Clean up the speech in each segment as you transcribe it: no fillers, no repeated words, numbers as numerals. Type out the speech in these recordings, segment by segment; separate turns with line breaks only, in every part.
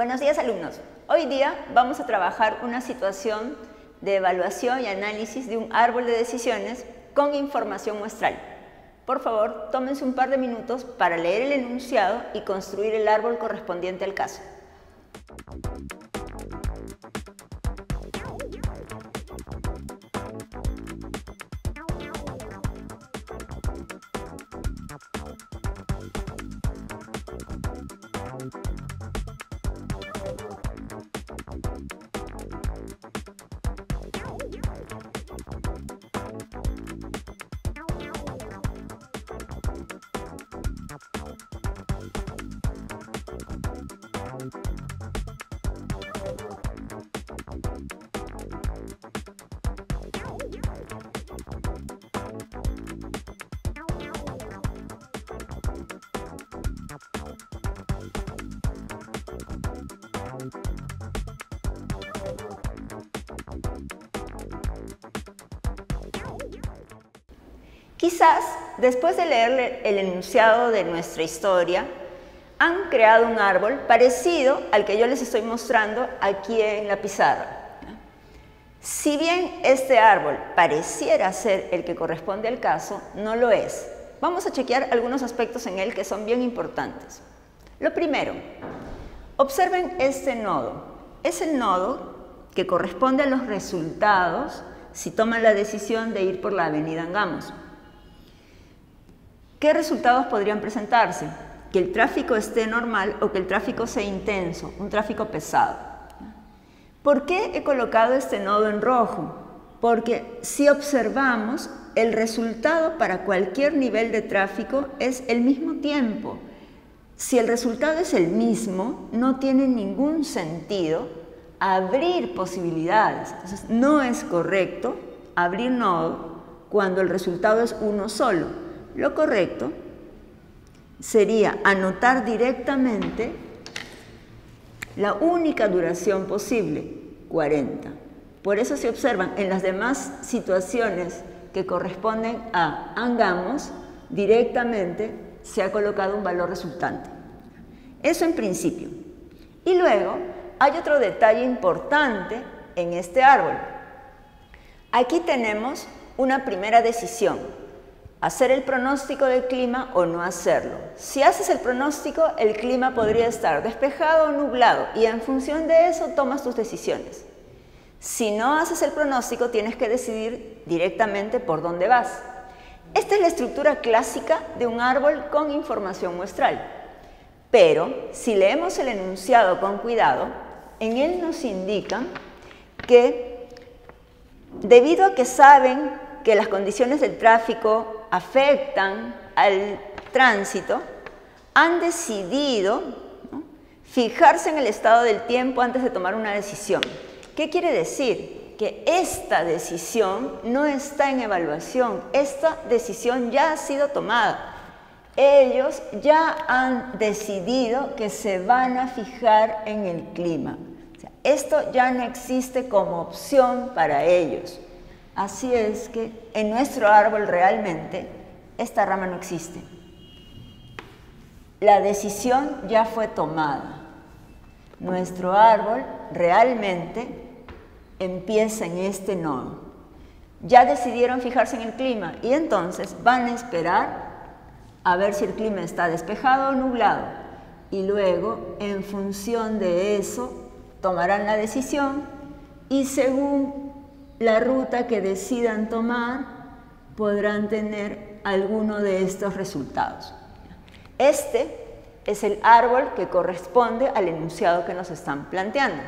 Buenos días, alumnos. Hoy día vamos a trabajar una situación de evaluación y análisis de un árbol de decisiones con información muestral. Por favor, tómense un par de minutos para leer el enunciado y construir el árbol correspondiente al caso. Quizás, después de leer el enunciado de nuestra historia, han creado un árbol parecido al que yo les estoy mostrando aquí en la pizarra. Si bien este árbol pareciera ser el que corresponde al caso, no lo es. Vamos a chequear algunos aspectos en él que son bien importantes. Lo primero, observen este nodo. Es el nodo que corresponde a los resultados si toman la decisión de ir por la avenida Angamos. ¿Qué resultados podrían presentarse? Que el tráfico esté normal o que el tráfico sea intenso, un tráfico pesado. ¿Por qué he colocado este nodo en rojo? Porque si observamos, el resultado para cualquier nivel de tráfico es el mismo tiempo. Si el resultado es el mismo, no tiene ningún sentido abrir posibilidades. Entonces, no es correcto abrir nodo cuando el resultado es uno solo. Lo correcto sería anotar directamente la única duración posible, 40. Por eso se observan en las demás situaciones que corresponden a Angamos, directamente se ha colocado un valor resultante. Eso en principio. Y luego hay otro detalle importante en este árbol. Aquí tenemos una primera decisión. Hacer el pronóstico del clima o no hacerlo. Si haces el pronóstico, el clima podría estar despejado o nublado y en función de eso tomas tus decisiones. Si no haces el pronóstico, tienes que decidir directamente por dónde vas. Esta es la estructura clásica de un árbol con información muestral. Pero si leemos el enunciado con cuidado, en él nos indican que debido a que saben que las condiciones del tráfico afectan al tránsito, han decidido fijarse en el estado del tiempo antes de tomar una decisión. ¿Qué quiere decir? Que esta decisión no está en evaluación, esta decisión ya ha sido tomada. Ellos ya han decidido que se van a fijar en el clima. O sea, esto ya no existe como opción para ellos. Así es que en nuestro árbol realmente esta rama no existe. La decisión ya fue tomada. Nuestro árbol realmente empieza en este nodo. Ya decidieron fijarse en el clima y entonces van a esperar a ver si el clima está despejado o nublado. Y luego, en función de eso, tomarán la decisión y según la ruta que decidan tomar, podrán tener alguno de estos resultados. Este es el árbol que corresponde al enunciado que nos están planteando.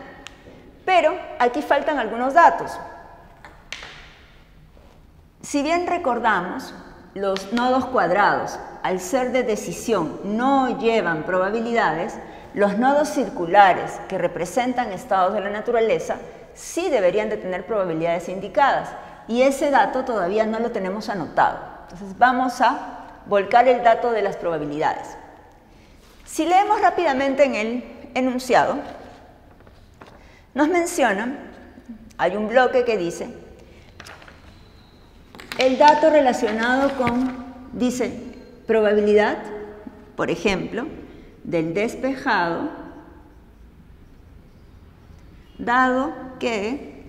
Pero aquí faltan algunos datos. Si bien recordamos, los nodos cuadrados, al ser de decisión, no llevan probabilidades, los nodos circulares que representan estados de la naturaleza sí deberían de tener probabilidades indicadas y ese dato todavía no lo tenemos anotado. Entonces vamos a volcar el dato de las probabilidades. Si leemos rápidamente en el enunciado, nos mencionan, hay un bloque que dice, el dato relacionado con, dice, probabilidad, por ejemplo, del despejado dado que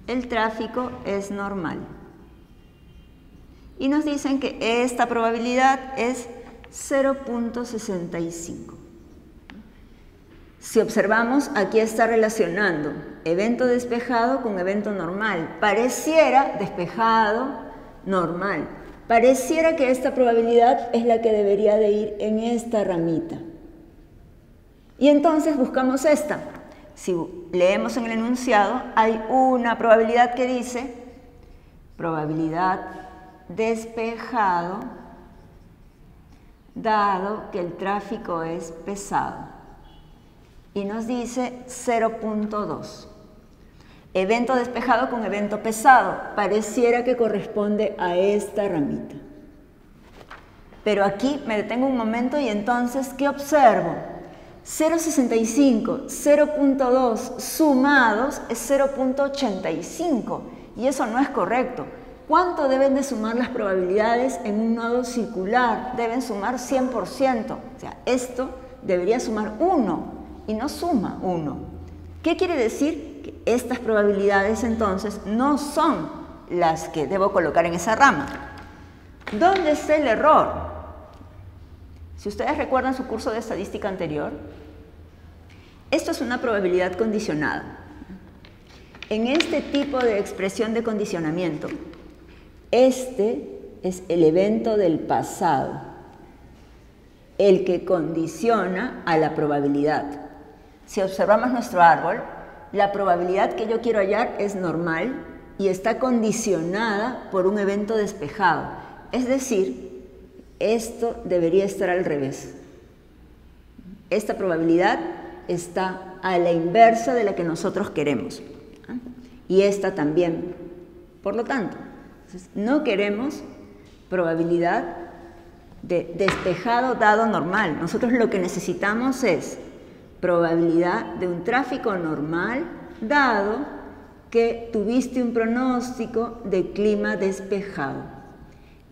el tráfico es normal. Y nos dicen que esta probabilidad es 0.65. Si observamos, aquí está relacionando evento despejado con evento normal. Pareciera despejado, normal. Pareciera que esta probabilidad es la que debería de ir en esta ramita. Y entonces buscamos esta. Si leemos en el enunciado, hay una probabilidad que dice probabilidad despejado dado que el tráfico es pesado. Y nos dice 0.2. Evento despejado con evento pesado. Pareciera que corresponde a esta ramita. Pero aquí me detengo un momento y entonces, ¿qué observo? 0.65, 0.2 sumados es 0.85. Y eso no es correcto. ¿Cuánto deben de sumar las probabilidades en un nodo circular? Deben sumar 100%. O sea, esto debería sumar 1. Y no suma 1. ¿Qué quiere decir? Que estas probabilidades entonces no son las que debo colocar en esa rama. ¿Dónde está el error? Si ustedes recuerdan su curso de estadística anterior, esto es una probabilidad condicionada. En este tipo de expresión de condicionamiento, este es el evento del pasado, el que condiciona a la probabilidad. Si observamos nuestro árbol, la probabilidad que yo quiero hallar es normal y está condicionada por un evento despejado. Es decir, esto debería estar al revés. Esta probabilidad está a la inversa de la que nosotros queremos. Y esta también. Por lo tanto, no queremos probabilidad de despejado dado normal. Nosotros lo que necesitamos es probabilidad de un tráfico normal dado que tuviste un pronóstico de clima despejado.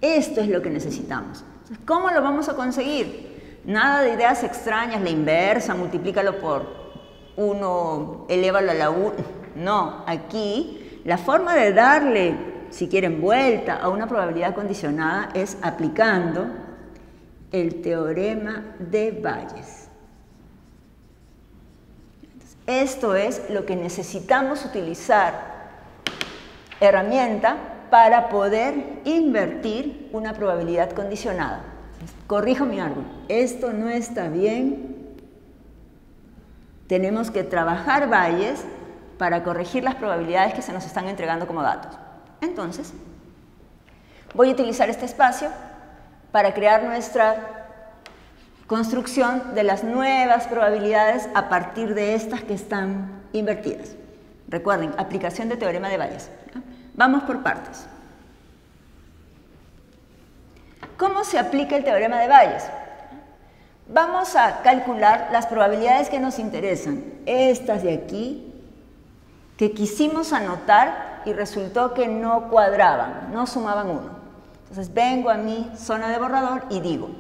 Esto es lo que necesitamos. ¿Cómo lo vamos a conseguir? Nada de ideas extrañas, la inversa, multiplícalo por 1, elévalo a la 1. No, aquí la forma de darle, si quieren, vuelta a una probabilidad condicionada es aplicando el teorema de Bayes. Esto es lo que necesitamos utilizar, herramienta para poder invertir una probabilidad condicionada. Corrijo mi árbol, esto no está bien. Tenemos que trabajar Bayes para corregir las probabilidades que se nos están entregando como datos. Entonces, voy a utilizar este espacio para crear nuestra construcción de las nuevas probabilidades a partir de estas que están invertidas. Recuerden, aplicación de teorema de Bayes. Vamos por partes. ¿Cómo se aplica el teorema de Bayes? Vamos a calcular las probabilidades que nos interesan. Estas de aquí, que quisimos anotar y resultó que no cuadraban, no sumaban 1. Entonces vengo a mi zona de borrador y digo,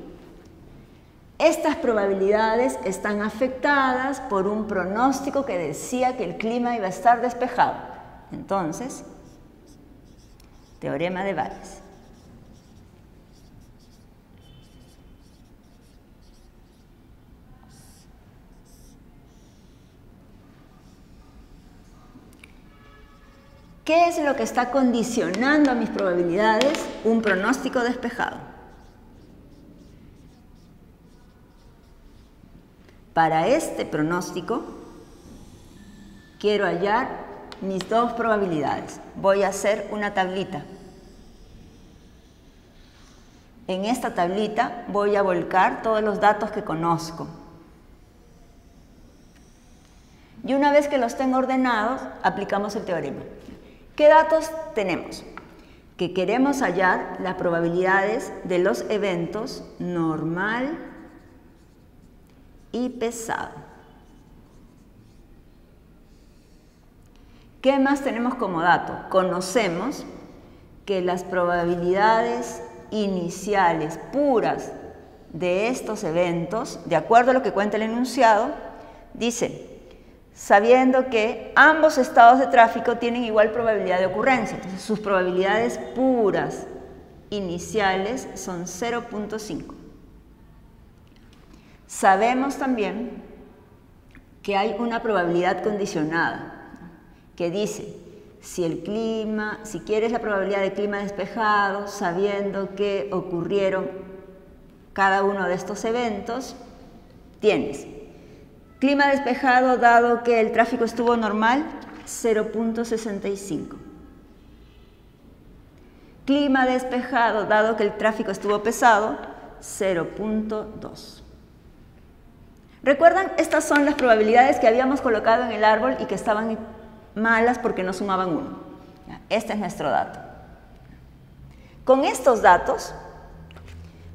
estas probabilidades están afectadas por un pronóstico que decía que el clima iba a estar despejado. Entonces, teorema de Bayes. ¿Qué es lo que está condicionando a mis probabilidades? Un pronóstico despejado. Para este pronóstico, quiero hallar mis dos probabilidades. Voy a hacer una tablita. En esta tablita voy a volcar todos los datos que conozco. Y una vez que los tengo ordenados, aplicamos el teorema. ¿Qué datos tenemos? Que queremos hallar las probabilidades de los eventos normal y pesado. ¿Qué más tenemos como dato? Conocemos que las probabilidades iniciales puras de estos eventos, de acuerdo a lo que cuenta el enunciado, dice sabiendo que ambos estados de tráfico tienen igual probabilidad de ocurrencia. Entonces, sus probabilidades puras iniciales son 0.5. Sabemos también que hay una probabilidad condicionada que dice, si quieres la probabilidad de clima despejado, sabiendo que ocurrieron cada uno de estos eventos, tienes clima despejado dado que el tráfico estuvo normal, 0.65. Clima despejado dado que el tráfico estuvo pesado, 0.2. ¿Recuerdan? Estas son las probabilidades que habíamos colocado en el árbol y que estaban malas porque no sumaban 1. Este es nuestro dato. Con estos datos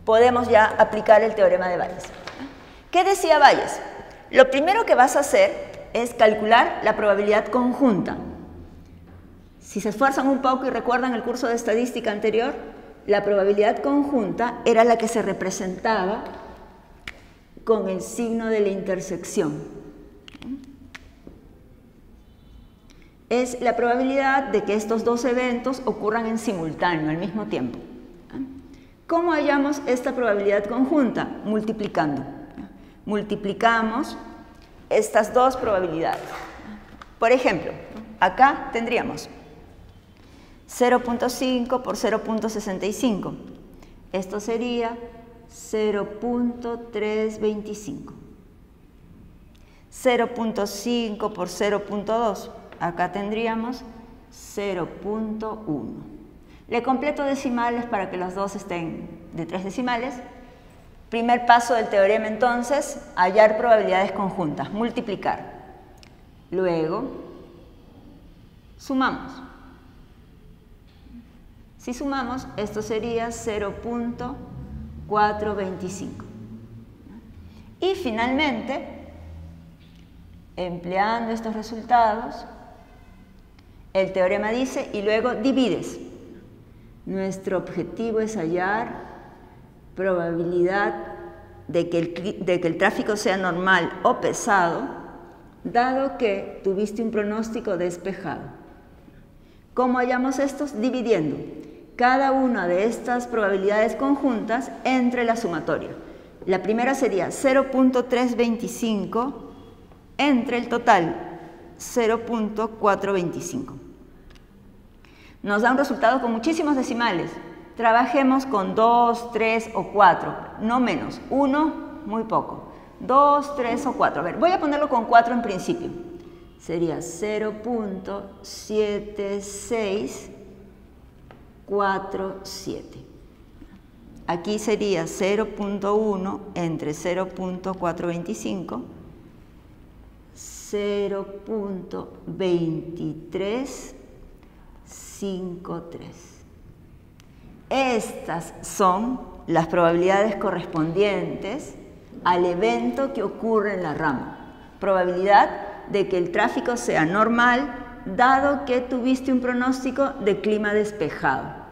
podemos ya aplicar el teorema de Bayes. ¿Qué decía Bayes? Lo primero que vas a hacer es calcular la probabilidad conjunta. Si se esfuerzan un poco y recuerdan el curso de estadística anterior, la probabilidad conjunta era la que se representaba con el signo de la intersección. Es la probabilidad de que estos dos eventos ocurran en simultáneo, al mismo tiempo. ¿Cómo hallamos esta probabilidad conjunta? Multiplicando. Multiplicamos estas dos probabilidades. Por ejemplo, acá tendríamos 0.5 por 0.65. Esto sería 0.325. 0.5 por 0.2. Acá tendríamos 0.1. Le completo decimales para que los dos estén de 3 decimales. Primer paso del teorema entonces, hallar probabilidades conjuntas, multiplicar. Luego, sumamos. Si sumamos, esto sería 0.425. Y finalmente, empleando estos resultados, el teorema dice, y luego divides. Nuestro objetivo es hallar probabilidad de que el tráfico sea normal o pesado, dado que tuviste un pronóstico despejado. ¿Cómo hallamos estos? Dividiendo cada una de estas probabilidades conjuntas entre la sumatoria. La primera sería 0.325 entre el total 0.425. Nos da un resultado con muchísimos decimales. Trabajemos con 2, 3 o 4, no menos. 1, muy poco. 2, 3 o 4. A ver, voy a ponerlo con 4 en principio. Sería 0.7647. Aquí sería 0.1 entre 0.425, 0.2353. Estas son las probabilidades correspondientes al evento que ocurre en la rama. Probabilidad de que el tráfico sea normal, dado que tuviste un pronóstico de clima despejado.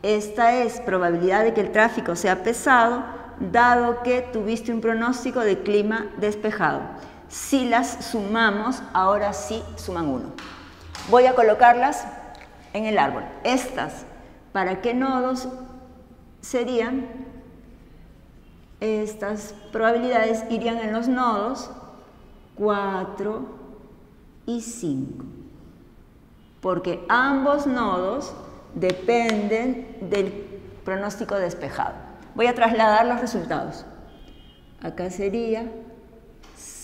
Esta es probabilidad de que el tráfico sea pesado, dado que tuviste un pronóstico de clima despejado. Si las sumamos, ahora sí suman 1. Voy a colocarlas en el árbol. Estas, ¿para qué nodos serían? Estas probabilidades irían en los nodos 4 y 5, porque ambos nodos dependen del pronóstico despejado. Voy a trasladar los resultados. Acá sería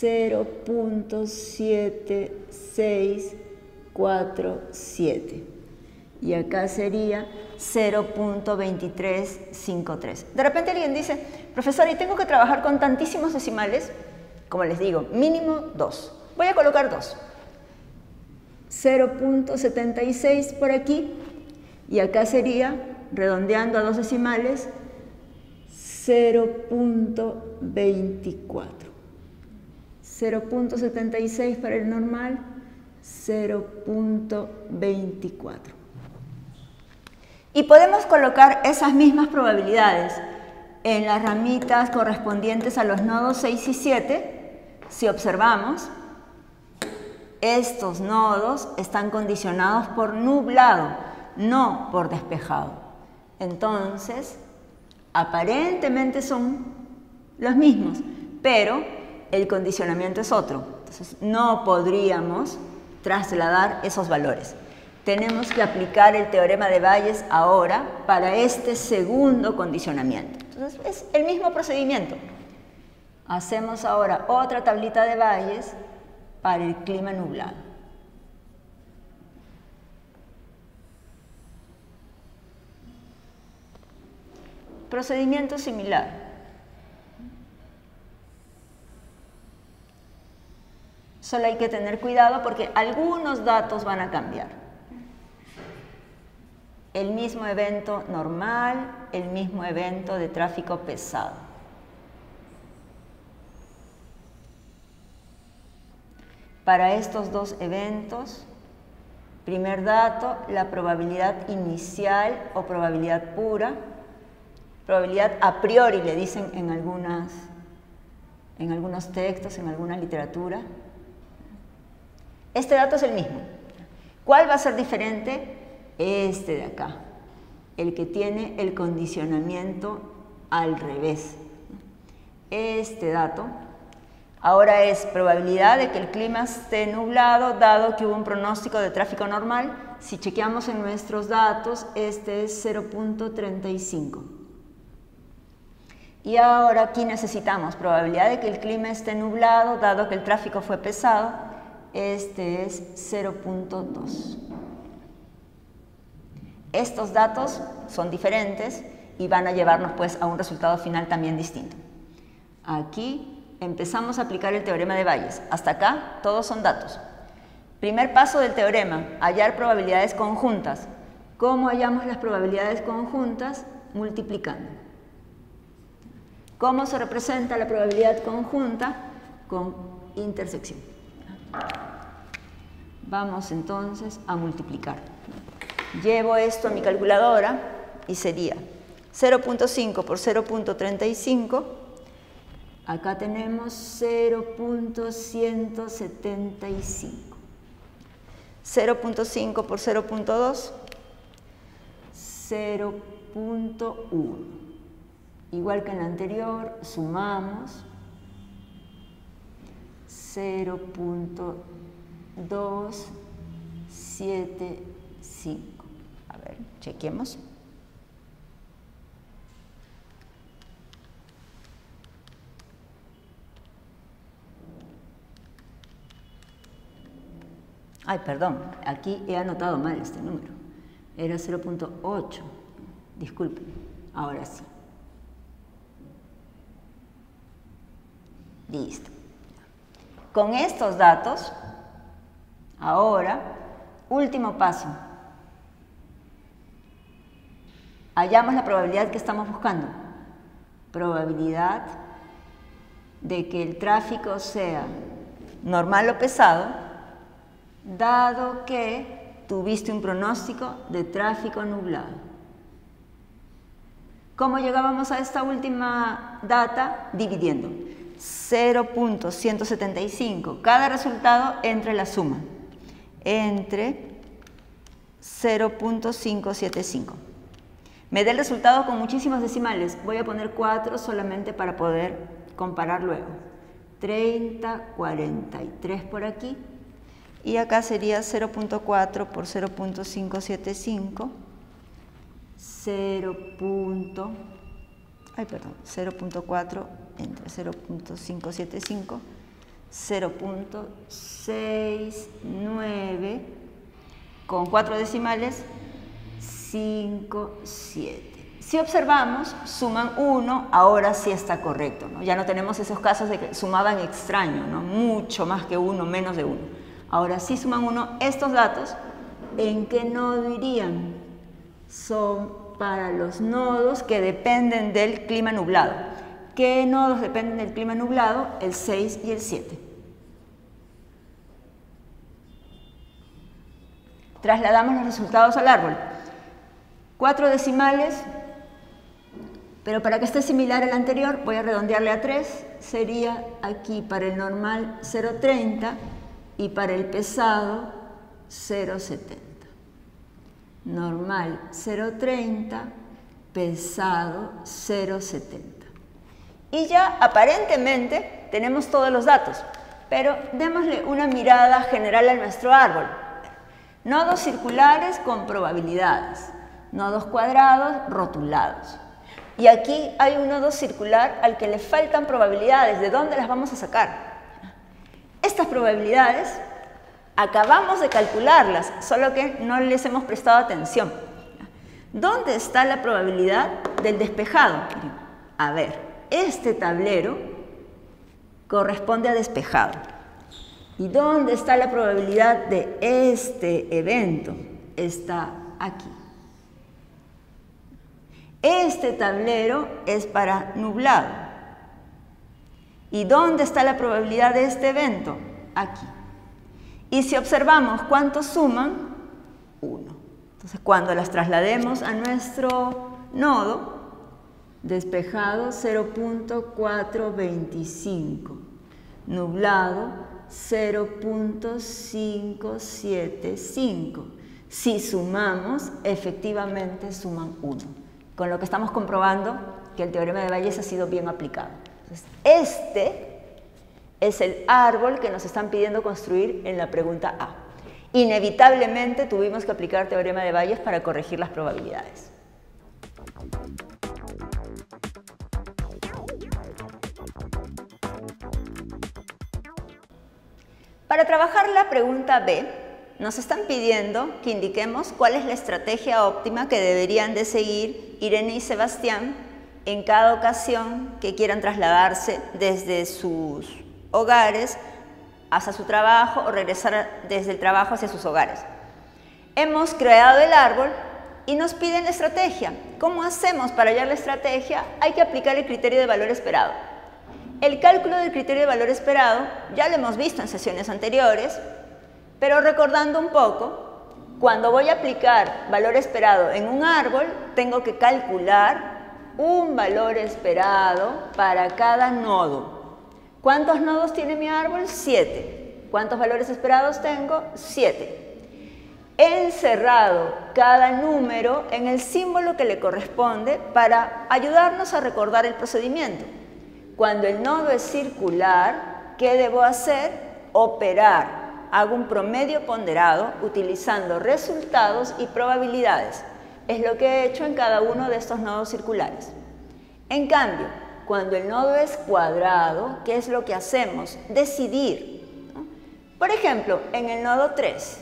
0.7647 y acá sería 0.2353. De repente alguien dice, profesor, ¿y tengo que trabajar con tantísimos decimales? Como les digo, mínimo 2. Voy a colocar 2. 0.76 por aquí y acá sería, redondeando a 2 decimales, 0.24. 0.76 para el normal, 0.24. Y podemos colocar esas mismas probabilidades en las ramitas correspondientes a los nodos 6 y 7, si observamos. estos nodos están condicionados por nublado, no por despejado. Entonces, aparentemente son los mismos, pero el condicionamiento es otro. Entonces, no podríamos trasladar esos valores. Tenemos que aplicar el teorema de Bayes ahora para este segundo condicionamiento. Entonces, es el mismo procedimiento. Hacemos ahora otra tablita de Bayes para el clima nublado. Procedimiento similar. Solo hay que tener cuidado porque algunos datos van a cambiar. El mismo evento normal, el mismo evento de tráfico pesado. Para estos dos eventos, primer dato, la probabilidad inicial o probabilidad pura, probabilidad a priori le dicen en algunos textos, en alguna literatura. Este dato es el mismo. ¿Cuál va a ser diferente? Este de acá, el que tiene el condicionamiento al revés. Este dato ahora es probabilidad de que el clima esté nublado dado que hubo un pronóstico de tráfico normal. Si chequeamos en nuestros datos, este es 0.35. Y ahora aquí necesitamos probabilidad de que el clima esté nublado dado que el tráfico fue pesado. Este es 0.2. Estos datos son diferentes y van a llevarnos pues a un resultado final también distinto. Aquí empezamos a aplicar el teorema de Bayes. Hasta acá todos son datos. Primer paso del teorema, hallar probabilidades conjuntas. ¿Cómo hallamos las probabilidades conjuntas? Multiplicando. ¿Cómo se representa la probabilidad conjunta? Con intersección. Vamos entonces a multiplicar. Llevo esto a mi calculadora y sería 0.5 por 0.35. Acá tenemos 0.175. 0.5 por 0.2, 0.1. Igual que en la anterior, sumamos 0.275. A ver, chequemos. Ay, perdón, aquí he anotado mal este número. Era 0.8. Disculpen, ahora sí. Listo. Con estos datos, ahora, último paso. Hallamos la probabilidad que estamos buscando. Probabilidad de que el tráfico sea normal o pesado, dado que tuviste un pronóstico de tráfico nublado. ¿Cómo llegábamos a esta última data? Dividiendo. 0.175. Cada resultado entre la suma. Entre 0.575. Me da el resultado con muchísimos decimales. Voy a poner 4 solamente para poder comparar luego. 30, 43 por aquí. Y acá sería 0.4 por 0.575. 0.4 entre 0.575. 0.69 con 4 decimales. 5, 7. Si observamos, suman 1, ahora sí está correcto, ¿no? Ya no tenemos esos casos de que sumaban extraño, ¿no? Mucho más que 1, menos de 1. Ahora sí suman 1. Estos datos, ¿en qué nodo irían? Son para los nodos que dependen del clima nublado. ¿Qué nodos dependen del clima nublado? El 6 y el 7. Trasladamos los resultados al árbol. 4 decimales, pero para que esté similar al anterior voy a redondearle a 3, sería aquí para el normal 0.30 y para el pesado 0,70. Normal 0,30, pesado 0,70. Y ya aparentemente tenemos todos los datos, pero démosle una mirada general a nuestro árbol. Nodos circulares con probabilidades, nodos cuadrados rotulados. Y aquí hay un nodo circular al que le faltan probabilidades. ¿De dónde las vamos a sacar? Estas probabilidades acabamos de calcularlas, solo que no les hemos prestado atención. ¿Dónde está la probabilidad del despejado? A ver, este tablero corresponde a despejado. ¿Y dónde está la probabilidad de este evento? Está aquí. Este tablero es para nublado. ¿Y dónde está la probabilidad de este evento? Aquí. Y si observamos cuántos suman, 1. Entonces, cuando las traslademos a nuestro nodo, despejado 0.425, nublado 0.575. Si sumamos, efectivamente suman 1. Con lo que estamos comprobando que el teorema de Bayes ha sido bien aplicado. Entonces, este es el árbol que nos están pidiendo construir en la pregunta A. Inevitablemente tuvimos que aplicar teorema de Bayes para corregir las probabilidades. Para trabajar la pregunta B, nos están pidiendo que indiquemos cuál es la estrategia óptima que deberían de seguir Irene y Sebastián en cada ocasión que quieran trasladarse desde sus hogares hacia su trabajo o regresar desde el trabajo hacia sus hogares. Hemos creado el árbol y nos piden la estrategia. ¿Cómo hacemos para hallar la estrategia? Hay que aplicar el criterio de valor esperado. El cálculo del criterio de valor esperado ya lo hemos visto en sesiones anteriores, pero recordando un poco, cuando voy a aplicar valor esperado en un árbol, tengo que calcular un valor esperado para cada nodo. ¿Cuántos nodos tiene mi árbol? 7. ¿Cuántos valores esperados tengo? 7. He encerrado cada número en el símbolo que le corresponde para ayudarnos a recordar el procedimiento. Cuando el nodo es circular, ¿qué debo hacer? Operar. Hago un promedio ponderado utilizando resultados y probabilidades. Es lo que he hecho en cada uno de estos nodos circulares. En cambio, cuando el nodo es cuadrado, ¿qué es lo que hacemos? Decidir, ¿no? Por ejemplo, en el nodo 3,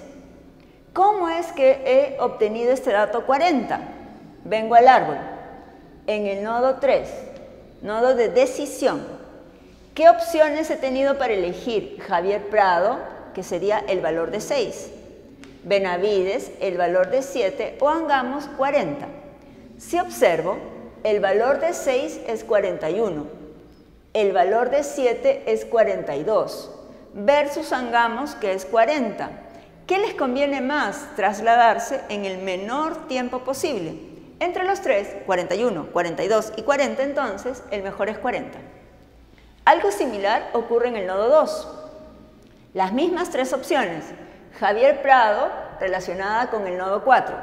¿cómo es que he obtenido este dato 40? Vengo al árbol. En el nodo 3, nodo de decisión, ¿qué opciones he tenido para elegir? Javier Prado, que sería el valor de 6, Benavides, el valor de 7, o Angamos, 40. Si observo, el valor de 6 es 41, el valor de 7 es 42, versus Angamos, que es 40. ¿Qué les conviene más? Trasladarse en el menor tiempo posible. Entre los tres, 41, 42 y 40, entonces, el mejor es 40. Algo similar ocurre en el nodo 2. Las mismas tres opciones, Javier Prado relacionada con el nodo 4,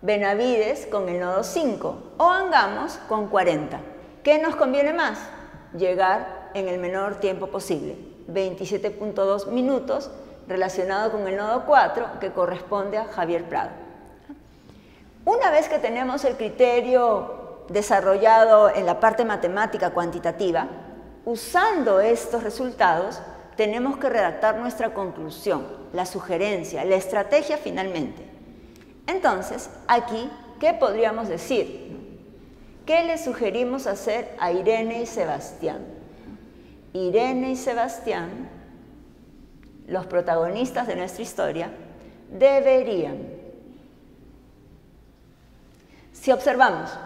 Benavides con el nodo 5 o Angamos con 40. ¿Qué nos conviene más? Llegar en el menor tiempo posible, 27.2 minutos relacionado con el nodo 4 que corresponde a Javier Prado. Una vez que tenemos el criterio desarrollado en la parte matemática cuantitativa, usando estos resultados, tenemos que redactar nuestra conclusión, la sugerencia, la estrategia finalmente. Entonces, aquí, ¿qué podríamos decir? ¿Qué le sugerimos hacer a Irene y Sebastián? Irene y Sebastián, los protagonistas de nuestra historia, deberían. Si observamos,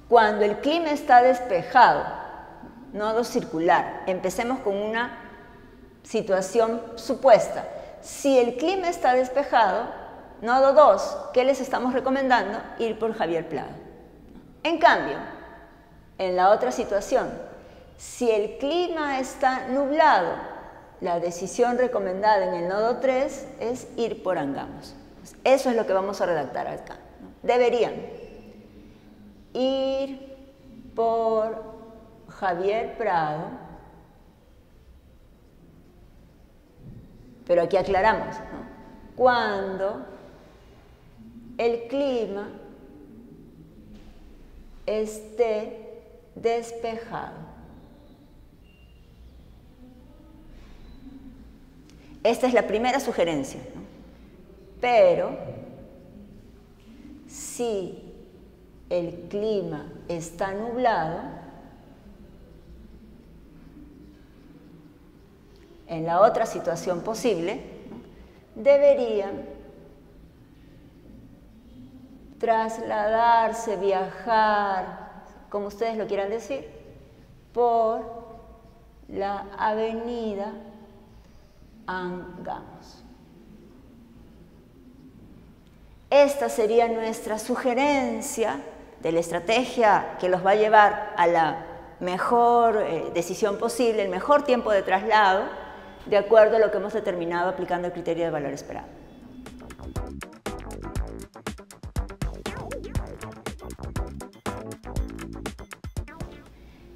cuando el clima está despejado, nodo circular, empecemos con una situación supuesta. Si el clima está despejado, nodo 2, ¿qué les estamos recomendando? Ir por Javier Prado. En cambio, en la otra situación, si el clima está nublado, la decisión recomendada en el nodo 3 es ir por Angamos. Eso es lo que vamos a redactar acá, ¿no? Deberían ir por Javier Prado, pero aquí aclaramos, ¿no? Cuando el clima esté despejado. Esta es la primera sugerencia, ¿no? Pero si el clima está nublado, en la otra situación posible, ¿no?, deberían trasladarse, viajar, como ustedes lo quieran decir, por la avenida Angamos. Esta sería nuestra sugerencia de la estrategia que los va a llevar a la mejor decisión posible, el mejor tiempo de traslado, de acuerdo a lo que hemos determinado aplicando el criterio de valor esperado.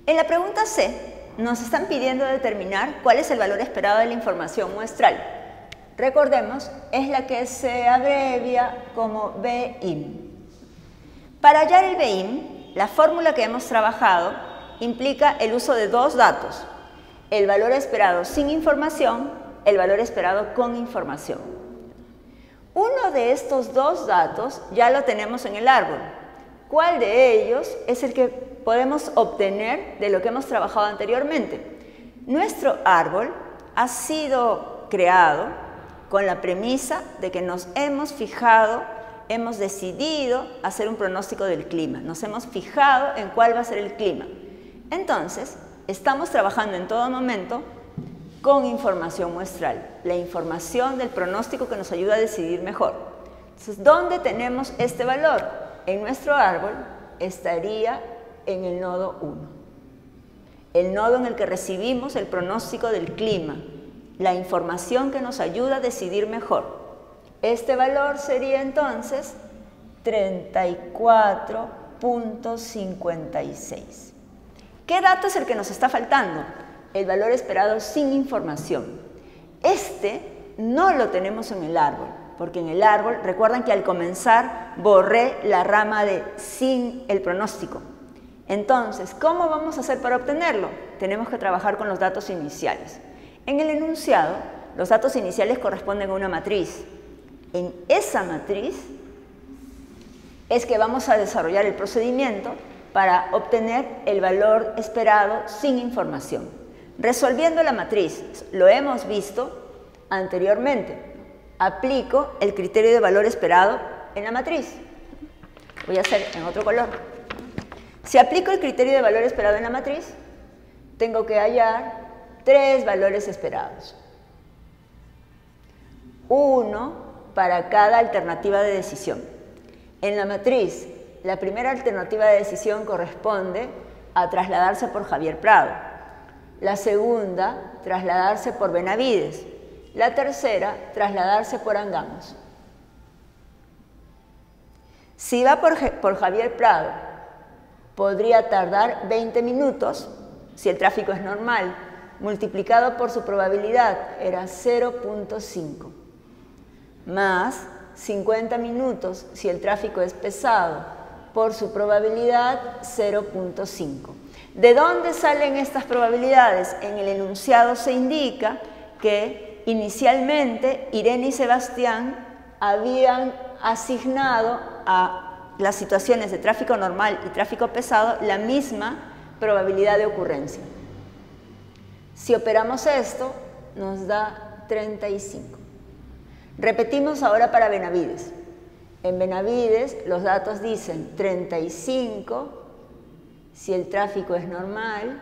En la pregunta C, nos están pidiendo determinar cuál es el valor esperado de la información muestral. Recordemos, es la que se abrevia como BIM. Para hallar el BIM, la fórmula que hemos trabajado implica el uso de dos datos: el valor esperado sin información, el valor esperado con información. Uno de estos dos datos ya lo tenemos en el árbol. ¿Cuál de ellos es el que podemos obtener de lo que hemos trabajado anteriormente? Nuestro árbol ha sido creado con la premisa de que nos hemos fijado, hemos decidido hacer un pronóstico del clima, nos hemos fijado en cuál va a ser el clima. Entonces, estamos trabajando en todo momento con información muestral, la información del pronóstico que nos ayuda a decidir mejor. Entonces, ¿dónde tenemos este valor? En nuestro árbol estaría en el nodo 1, el nodo en el que recibimos el pronóstico del clima, la información que nos ayuda a decidir mejor. Este valor sería entonces 34.56. ¿Qué dato es el que nos está faltando? El valor esperado sin información. Este no lo tenemos en el árbol, porque en el árbol, recuerdan que al comenzar borré la rama de sin el pronóstico. Entonces, ¿cómo vamos a hacer para obtenerlo? Tenemos que trabajar con los datos iniciales. En el enunciado, los datos iniciales corresponden a una matriz. En esa matriz es que vamos a desarrollar el procedimiento para obtener el valor esperado sin información. Resolviendo la matriz, lo hemos visto anteriormente. Aplico el criterio de valor esperado en la matriz. Voy a hacer en otro color. Si aplico el criterio de valor esperado en la matriz, tengo que hallar tres valores esperados. Uno para cada alternativa de decisión. En la matriz, la primera alternativa de decisión corresponde a trasladarse por Javier Prado. La segunda, trasladarse por Benavides. La tercera, trasladarse por Angamos. Si va por Javier Prado, podría tardar 20 minutos, si el tráfico es normal, multiplicado por su probabilidad, era 0.5, más 50 minutos, si el tráfico es pesado, por su probabilidad, 0.5. ¿De dónde salen estas probabilidades? En el enunciado se indica que inicialmente Irene y Sebastián habían asignado a las situaciones de tráfico normal y tráfico pesado la misma probabilidad de ocurrencia. Si operamos esto, nos da 35. Repetimos ahora para Benavides. En Benavides los datos dicen 35 si el tráfico es normal,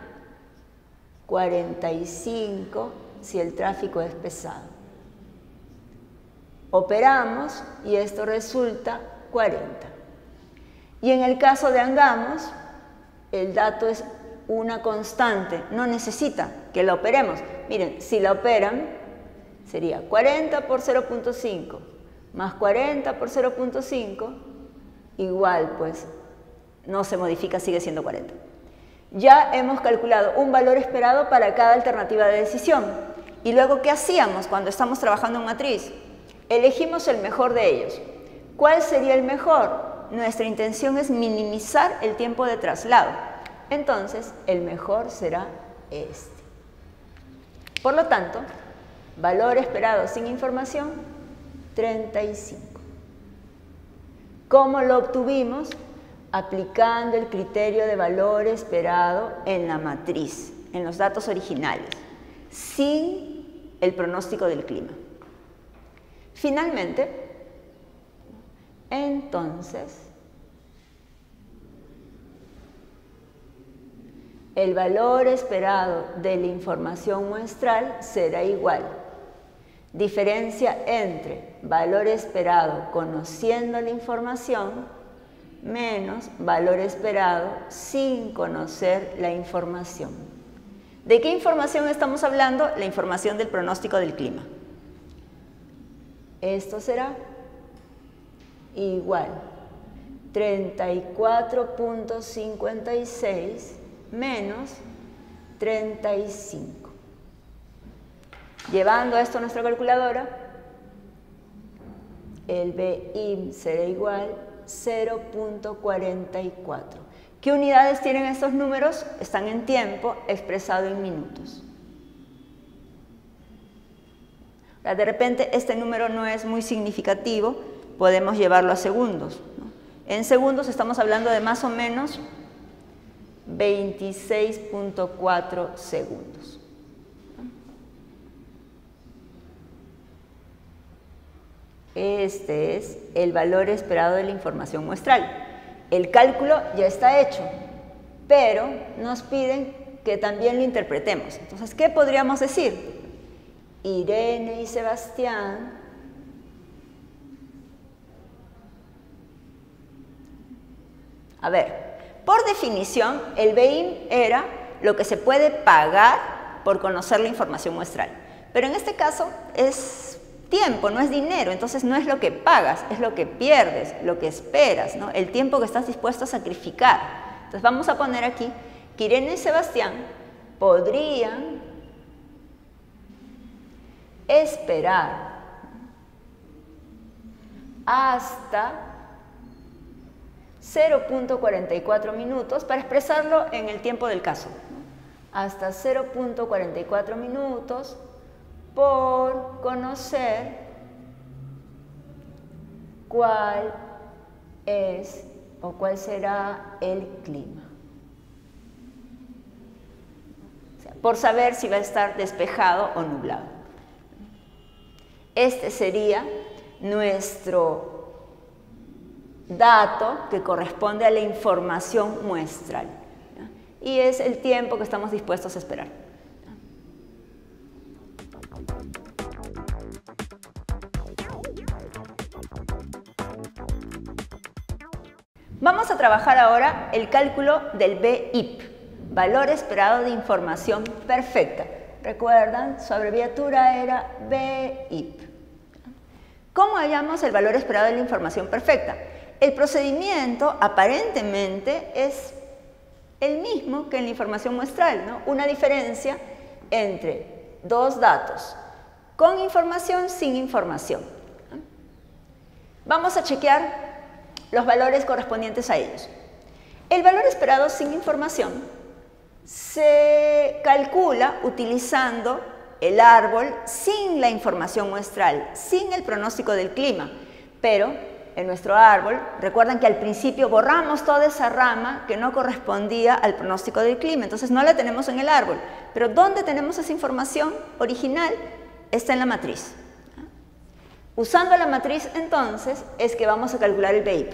45 si el tráfico es pesado. Operamos y esto resulta 40. Y en el caso de Angamos, el dato es una constante, no necesita que la operemos. Miren, si la operan, sería 40 por 0.5 más 40 por 0.5, igual, pues, no se modifica, sigue siendo 40. Ya hemos calculado un valor esperado para cada alternativa de decisión. Y luego, ¿qué hacíamos cuando estamos trabajando en matriz? Elegimos el mejor de ellos. ¿Cuál sería el mejor? Nuestra intención es minimizar el tiempo de traslado. Entonces, el mejor será este. Por lo tanto, valor esperado sin información, 35. ¿Cómo lo obtuvimos? Aplicando el criterio de valor esperado en la matriz, en los datos originales, sin el pronóstico del clima. Finalmente, entonces, el valor esperado de la información muestral será igual. Diferencia entre valor esperado conociendo la información menos valor esperado sin conocer la información. ¿De qué información estamos hablando? La información del pronóstico del clima. Esto será igual 34.56 menos 35. Llevando esto a nuestra calculadora, el BIM será igual 0.44. ¿Qué unidades tienen estos números? Están en tiempo expresado en minutos. De repente este número no es muy significativo, podemos llevarlo a segundos, ¿no? En segundos estamos hablando de más o menos 26.4 segundos. Este es el valor esperado de la información muestral. El cálculo ya está hecho, pero nos piden que también lo interpretemos. Entonces, ¿qué podríamos decir? Irene y Sebastián por definición, el BIM era lo que se puede pagar por conocer la información muestral. Pero en este caso es tiempo, no es dinero, entonces no es lo que pagas, es lo que pierdes, lo que esperas, ¿no? El tiempo que estás dispuesto a sacrificar. Entonces vamos a poner aquí que Irene y Sebastián podrían esperar hasta 0.44 minutos para expresarlo en el tiempo del caso, ¿no? Hasta 0.44 minutos por conocer cuál es o cuál será el clima. O sea, por saber si va a estar despejado o nublado. Este sería nuestro dato que corresponde a la información muestral, ¿no? Y es el tiempo que estamos dispuestos a esperar. Vamos a trabajar ahora el cálculo del BIP, valor esperado de información perfecta. ¿Recuerdan? Su abreviatura era BIP. ¿Cómo hallamos el valor esperado de la información perfecta? El procedimiento aparentemente es el mismo que en la información muestral, ¿no? Una diferencia entre dos datos, con información, sin información. Vamos a chequear los valores correspondientes a ellos. El valor esperado sin información se calcula utilizando el árbol sin la información muestral, sin el pronóstico del clima, pero en nuestro árbol, recuerdan que al principio borramos toda esa rama que no correspondía al pronóstico del clima, entonces no la tenemos en el árbol, pero ¿dónde tenemos esa información original? Está en la matriz. Usando la matriz, entonces, es que vamos a calcular el BIP.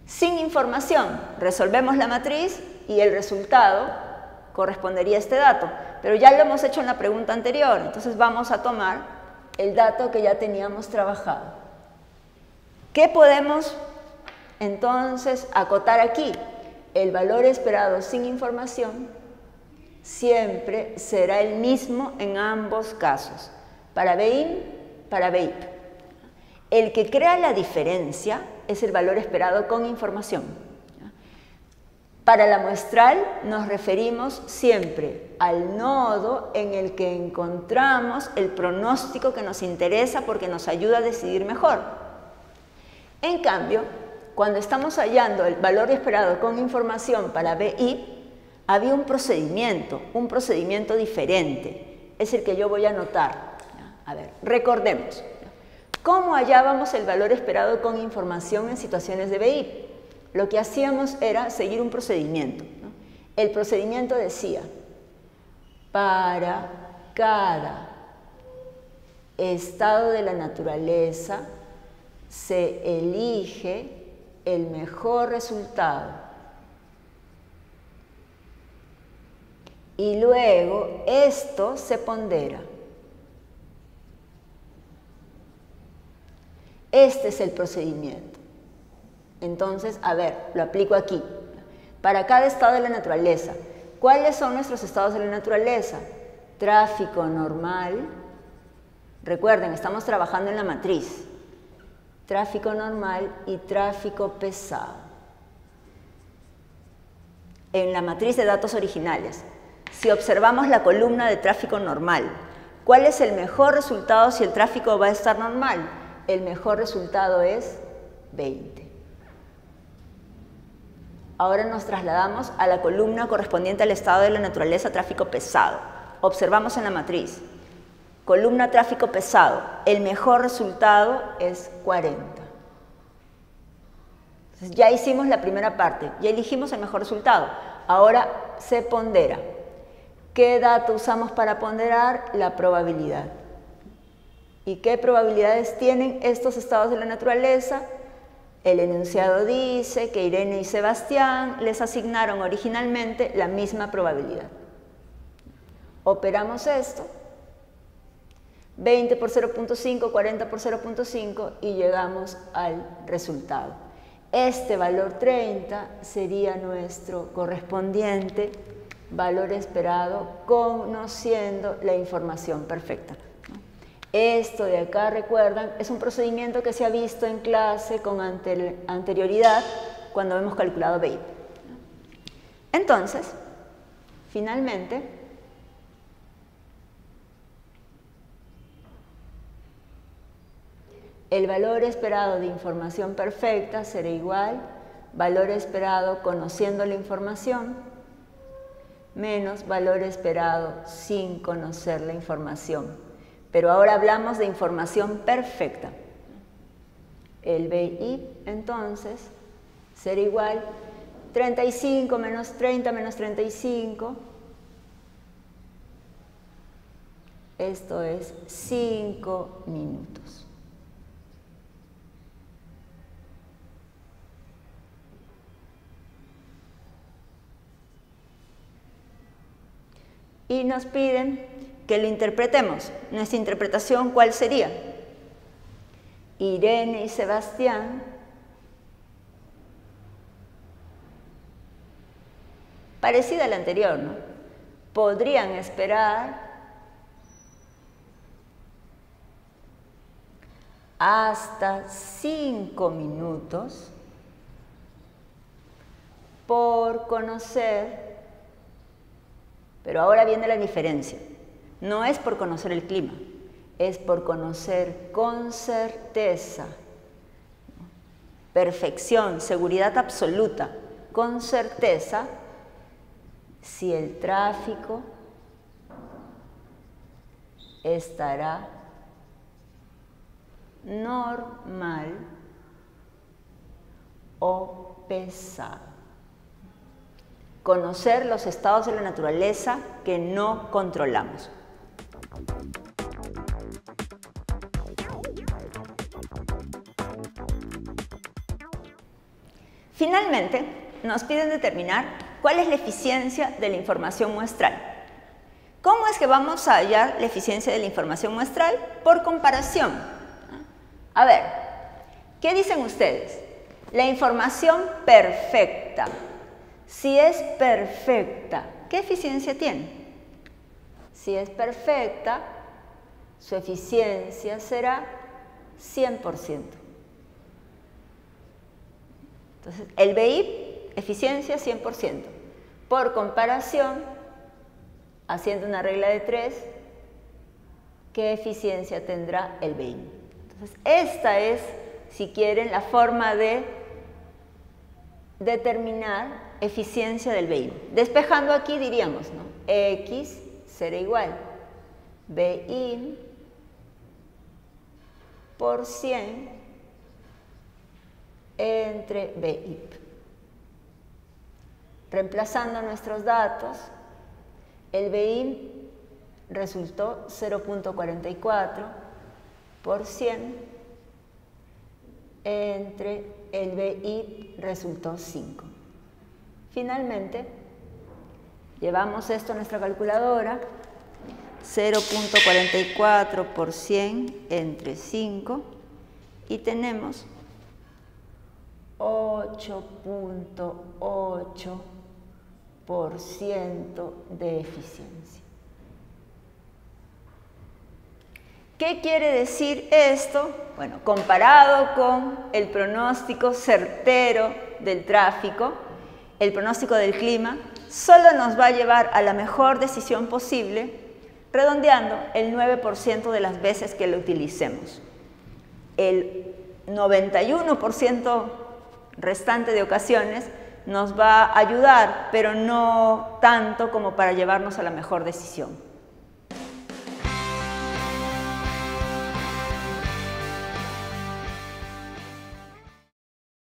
Sin información, resolvemos la matriz y el resultado correspondería a este dato, pero ya lo hemos hecho en la pregunta anterior, entonces vamos a tomar el dato que ya teníamos trabajado. ¿Qué podemos entonces acotar aquí? el valor esperado sin información siempre será el mismo en ambos casos, para BIM, para BIP. El que crea la diferencia es el valor esperado con información. Para la muestral nos referimos siempre al nodo en el que encontramos el pronóstico que nos interesa porque nos ayuda a decidir mejor. En cambio, cuando estamos hallando el valor esperado con información para BIP, había un procedimiento diferente. Es el que yo voy a anotar. A ver, recordemos. ¿Cómo hallábamos el valor esperado con información en situaciones de BIP? Lo que hacíamos era seguir un procedimiento, ¿no? El procedimiento decía, para cada estado de la naturaleza se elige el mejor resultado y luego esto se pondera. Este es el procedimiento. Entonces, a ver, lo aplico aquí. Para cada estado de la naturaleza, ¿cuáles son nuestros estados de la naturaleza? Tráfico normal. Recuerden, estamos trabajando en la matriz. Tráfico normal y tráfico pesado. En la matriz de datos originales, si observamos la columna de tráfico normal, ¿cuál es el mejor resultado si el tráfico va a estar normal? El mejor resultado es 20. Ahora nos trasladamos a la columna correspondiente al estado de la naturaleza tráfico pesado. Observamos en la matriz. Columna tráfico pesado. El mejor resultado es 40. Entonces, ya hicimos la primera parte. Ya elegimos el mejor resultado. Ahora se pondera. ¿Qué dato usamos para ponderar? La probabilidad. ¿Y qué probabilidades tienen estos estados de la naturaleza? El enunciado dice que Irene y Sebastián les asignaron originalmente la misma probabilidad. Operamos esto, 20 por 0.5, 40 por 0.5 y llegamos al resultado. Este valor 30 sería nuestro correspondiente valor esperado conociendo la información perfecta. Esto de acá, recuerdan, es un procedimiento que se ha visto en clase con anterioridad cuando hemos calculado BIP. Entonces, finalmente, el valor esperado de información perfecta será igual valor esperado conociendo la información menos valor esperado sin conocer la información. Pero ahora hablamos de información perfecta. El BIP, entonces, será igual 35 menos 30 menos 35. Esto es 5 minutos. Y nos piden que lo interpretemos. Nuestra interpretación, ¿cuál sería? Irene y Sebastián parecida a la anterior, ¿no? Podrían esperar hasta 5 minutos por conocer, pero ahora viene la diferencia. No es por conocer el clima, es por conocer con certeza, perfección, seguridad absoluta, con certeza, si el tráfico estará normal o pesado. Conocer los estados de la naturaleza que no controlamos. Finalmente, nos piden determinar cuál es la eficiencia de la información muestral. ¿Cómo es que vamos a hallar la eficiencia de la información muestral? Por comparación. A ver, ¿qué dicen ustedes? La información perfecta Si es perfecta, ¿qué eficiencia tiene? Si es perfecta, su eficiencia será 100%. Entonces, el BI, eficiencia 100%. Por comparación, haciendo una regla de 3, ¿qué eficiencia tendrá el BI? Entonces, esta es, si quieren, la forma de determinar eficiencia del BI. Despejando aquí diríamos, ¿no? X será igual BI por 100 entre BIP. Reemplazando nuestros datos, el BI resultó 0.44 por 100 entre el BI resultó 5. Finalmente, llevamos esto a nuestra calculadora, 0.44 por 100 entre 5 y tenemos 8.8% de eficiencia. ¿Qué quiere decir esto? Bueno, comparado con el pronóstico certero del tráfico, el pronóstico del clima solo nos va a llevar a la mejor decisión posible, redondeando el 9% de las veces que lo utilicemos. El 91% restante de ocasiones nos va a ayudar, pero no tanto como para llevarnos a la mejor decisión.